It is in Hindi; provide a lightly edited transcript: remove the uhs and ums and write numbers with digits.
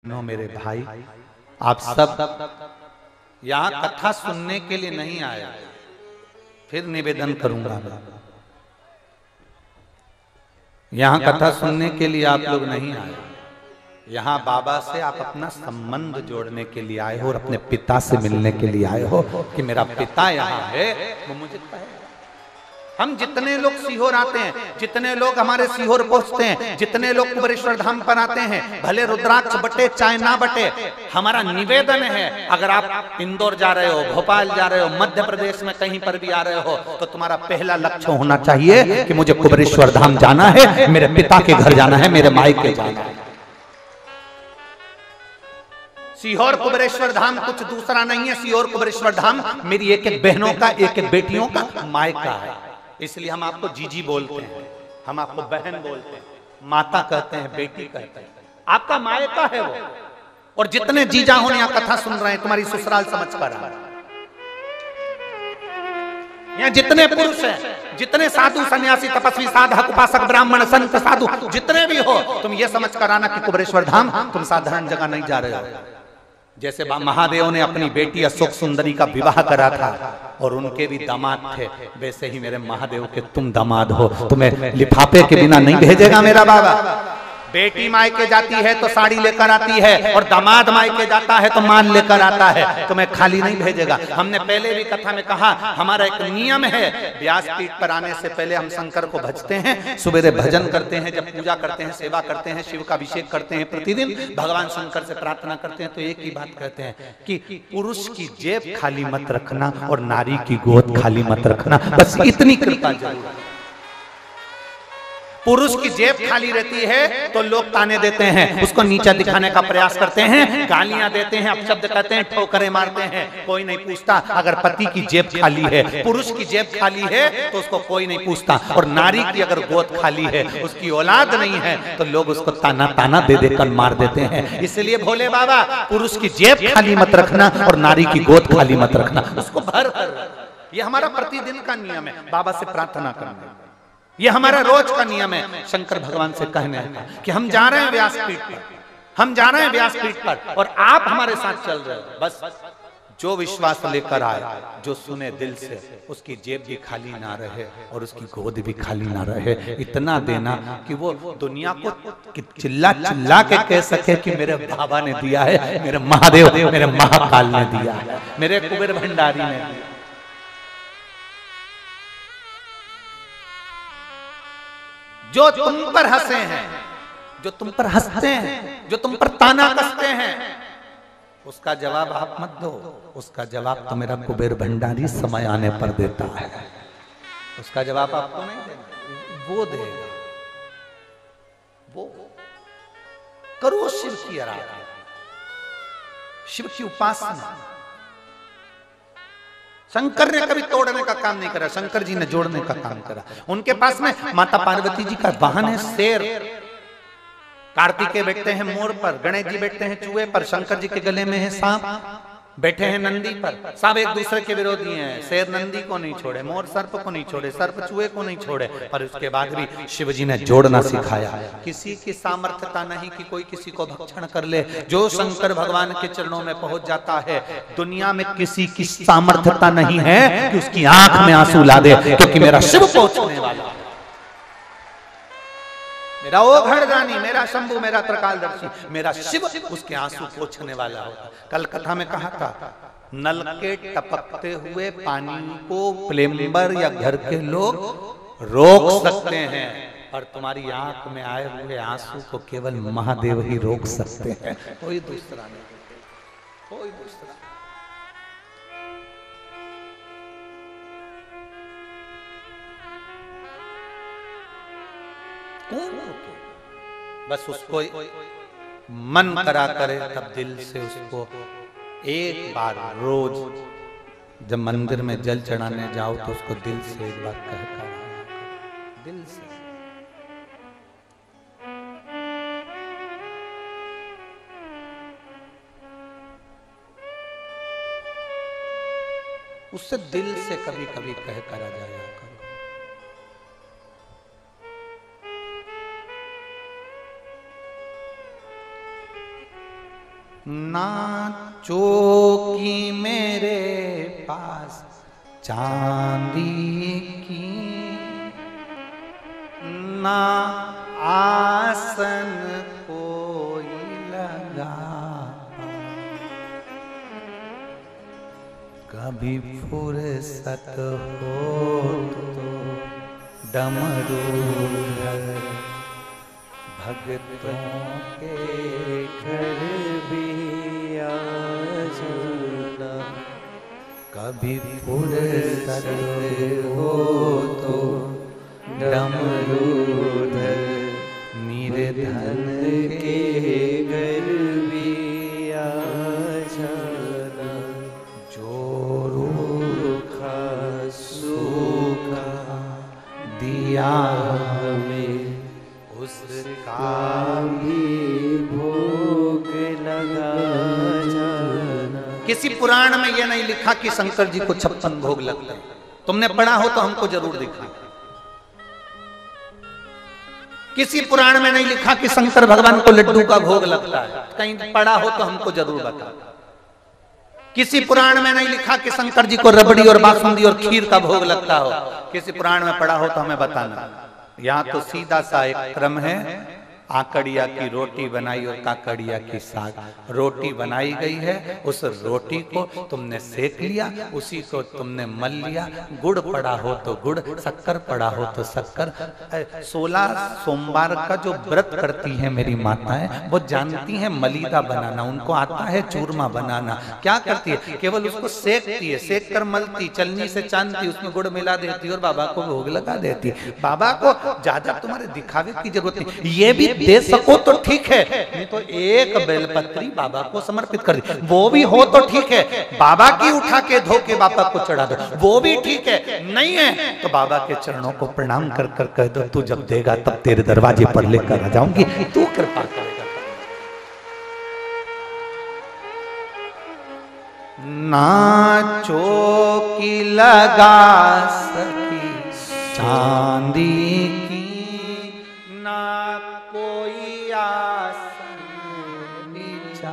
बहनों, मेरे भाई, आप सब यहाँ कथा सुनने के लिए नहीं आए। फिर निवेदन करूंगा मैं, यहाँ कथा सुनने के लिए आप लोग नहीं आए। यहाँ बाबा से आप अपना संबंध जोड़ने के लिए आए हो और अपने पिता से मिलने के लिए आए हो कि मेरा पिता यहाँ है, वो मुझे कहे। हम जितने लोग सीहोर आते हैं, जितने लोग हमारे सीहोर पहुंचते हैं, जितने लोग कुबेरेश्वर धाम पर आते हैं, भले रुद्राक्ष बटे चाहे ना बटे, हमारा निवेदन है, अगर आप इंदौर जा रहे हो, भोपाल जा रहे हो, मध्य प्रदेश में कहीं पर भी आ रहे हो, तो तुम्हारा पहला लक्ष्य होना चाहिए कि मुझे कुबेरेश्वर धाम जाना है, मेरे पिता के घर जाना है, मेरे मायके जाना है। सीहोर कुबेरेश्वर धाम कुछ दूसरा नहीं है। सीहोर कुबेरेश्वर धाम मेरी एक एक बहनों का, एक एक बेटियों का मायका है। इसलिए हम आपको जीजी बोलते हैं, हम आपको बहन बोलते हैं, माता कहते हैं, बेटी कहते हैं, आपका मायका है वो। और जितने जीजा हो यहाँ कथा सुन रहे हैं, तुम्हारी ससुराल समझ कर रहा है। यहाँ जितने पुरुष हैं, जितने साधु सन्यासी तपस्वी साधक उपासक ब्राह्मण संत साधु जितने भी हो, तुम ये समझ कर आना कि कुबेरेश्वर धाम तुम साधारण जगह नहीं जा रहे हो। जैसे महादेव ने अपनी बेटी अशोक सुंदरी का विवाह करा था और उनके भी दामाद थे, वैसे ही मेरे महादेव के तुम दामाद हो। तुम्हें लिफाफे के बिना नहीं भेजेगा मेरा बाबा। बेटी मायके जाती है तो साड़ी लेकर आती है, और दामाद मायके जाता है तो माल लेकर आता है, तुम्हें खाली नहीं भेजेगा। हमने पहले भी कथा में कहा, हमारा एक नियम है, व्यासपीठ पर आने से पहले हम शंकर को भजते हैं, सुबह भजन करते हैं, जब पूजा करते हैं, सेवा करते हैं, शिव का अभिषेक करते हैं, प्रतिदिन भगवान शंकर से प्रार्थना करते हैं, तो एक ही बात कहते हैं कि पुरुष की जेब खाली मत रखना और नारी की गोद खाली मत रखना, बस इतनी कृपा जरूर। पुरुष की जेब खाली रहती है तो लोग ताने देते हैं, उसको नीचा दिखाने का प्रयास करते हैं, गालियां देते हैं, अपशब्द कहते हैं, ठोकरें मारते हैं, कोई नहीं पूछता। अगर पति की जेब खाली है, पुरुष की जेब खाली है, तो उसको कोई नहीं पूछता। और नारी की अगर गोद खाली है, उसकी औलाद नहीं है, तो लोग उसको ताना ताना दे देकर मार देते हैं। इसलिए भोले बाबा, पुरुष की जेब खाली मत रखना और नारी की गोद खाली मत रखना, उसको भर कर। ये हमारा प्रतिदिन का नियम है, बाबा से प्रार्थना करना, ये हमारा रोज का नियम है। शंकर भगवान से कहने का कि हम जा रहे हैं व्यासपीठ पर, हम जा रहे हैं व्यासपीठ पर, और आप हमारे साथ चल रहे हो। बस जो विश्वास लेकर आए, जो सुने दिल से, उसकी जेब भी खाली ना रहे और उसकी गोद भी खाली ना रहे। इतना देना कि वो दुनिया को चिल्ला चिल्ला के कह सके कि मेरे बाबा ने दिया है, मेरे महादेव, मेरे महाकाल ने दिया है, मेरे कुबेर भंडारी ने दिया। जो तुम पर हंसे हैं, जो तुम पर हंसते हैं, जो तुम पर ताना कसते हैं, उसका जवाब आप मत दो, उसका जवाब तो मेरा कुबेर भंडारी समय आने पर देता है। उसका जवाब आपको नहीं देगा, वो देगा। वो करो शिव की आराधना, शिव की उपासना। शंकर ने कभी तोड़ने का काम नहीं करा, शंकर जी ने जोड़ने का काम करा। उनके पास में माता पार्वती जी का वाहन है शेर, कार्तिकेय बैठते हैं मोर पर, गणेश जी बैठते हैं चूहे पर, शंकर जी के गले में है सांप, बैठे हैं नंदी पर। सब एक दूसरे के विरोधी हैं। शेर नंदी को नहीं छोड़े, मोर सर्प को नहीं छोड़े, सर्प चूहे को नहीं छोड़े, पर उसके बाद भी शिव जी ने जोड़ना सिखाया। किसी की सामर्थ्यता नहीं कि कोई किसी को भक्षण कर ले। जो शंकर भगवान के चरणों में पहुंच जाता है, दुनिया में किसी की सामर्थ्यता नहीं है कि उसकी आंख में आंसू ला दे, क्योंकि मेरा शिव पहुंचने वाला, मेरा ओघड़दानी, मेरा शंभु, मेरा त्रिकालदर्शी, मेरा शिव उसके आंसू पोंछने वाला होगा। कल कथा में कहा था, नल के टपकते हुए पानी को प्लम्बर या घर के लोग रोक सकते हैं, और तुम्हारी आंख में आए हुए आंसू को केवल महादेव ही रोक सकते हैं, कोई दूसरा नहीं, कोई दूसरा। बस उसको मन करा करे, तब दिल से उसको एक बार रोज जब मंदिर में जल चढ़ाने जाओ तो उसको दिल से एक बार कहकर, दिल से। उससे दिल से कभी कभी कह कर आ जाया करो। ना चौकी मेरे पास चांदी की, ना आसन कोई लगा, कभी फुर्सत हो तो डमरू भगतों के घर भी आ जाना, कभी फुर्सत हो तो डमरूधर निर्धन के घर भी आ जाना, जो रूखा सूखा दिया हमें उसका भी भोग लगा जाना। किसी पुराण में यह नहीं लिखा कि शंकर जी को 56 भोग लगते हैं। तुमने पढ़ा हो तो हमको जरूर दिखा। किसी पुराण में नहीं लिखा कि शंकर भगवान को लड्डू का भोग लगता है। कहीं पढ़ा हो तो हमको जरूर बता। किसी पुराण में नहीं लिखा कि शंकर जी को रबड़ी और बासुंदी और खीर का भोग लगता हो। किसी पुराण में पढ़ा हो तो हमें बताना। यहाँ तो सीधा सा एक क्रम है, आकड़िया की रोटी बनाई और काकड़िया की साग। रोटी बनाई गई है, उस रोटी को तुमने सेक लिया, उसी को तुमने मल लिया। गुड़ पड़ा हो तो गुड़, शक्कर पड़ा हो तो शक्कर। 16 सोमवार का जो व्रत करती है मेरी माताएं, वो जानती हैं मलीदा बनाना, उनको आता है चूरमा बनाना। क्या करती है? केवल उसको सेकती है, सेक कर मलती, चलनी से चांदती, उसमें गुड़ मिला देती और बाबा को भोग लगा देती। बाबा को ज्यादा तुम्हारे दिखावे की जरूरत नहीं। ये भी दे सको तो ठीक है, नहीं तो एक बेलपत्री बाबा को समर्पित कर दी, वो भी हो तो ठीक है। बाबा की उठा के धो के बाबा को चढ़ा दो, वो भी ठीक है। नहीं है तो बाबा के चरणों को प्रणाम कर कर कह दो, तू जब देगा तब तेरे दरवाजे पर लेकर आ जाऊंगी, तू कृपा करेगा। ना चौकी लगा सकी चांदी की, ना कोई आसन नीचा,